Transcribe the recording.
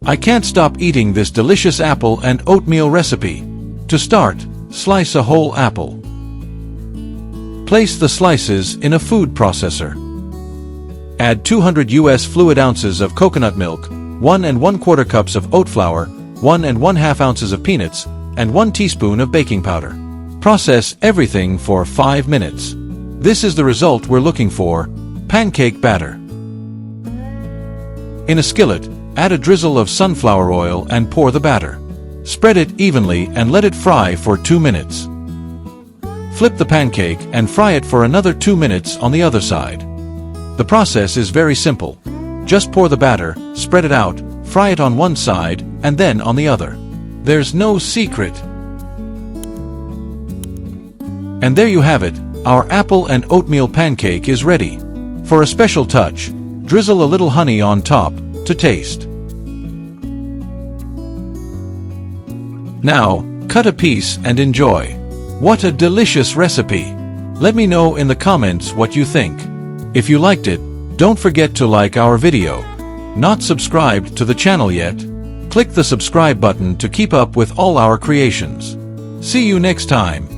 I can't stop eating this delicious apple and oatmeal recipe. To start, slice a whole apple. Place the slices in a food processor. Add 200 US fluid ounces of coconut milk, 1 1/4 cups of oat flour, 1 1/2 ounces of peanuts, and 1 teaspoon of baking powder. Process everything for 5 minutes. This is the result we're looking for: pancake batter. In a skillet, add a drizzle of sunflower oil and pour the batter. Spread it evenly and let it fry for 2 minutes. Flip the pancake and fry it for another 2 minutes on the other side. The process is very simple. Just pour the batter, spread it out, fry it on one side, and then on the other. There's no secret. And there you have it, our apple and oatmeal pancake is ready. For a special touch, drizzle a little honey on top to taste. Now, cut a piece and enjoy. What a delicious recipe! Let me know in the comments what you think. If you liked it, don't forget to like our video. Not subscribed to the channel yet? Click the subscribe button to keep up with all our creations. See you next time.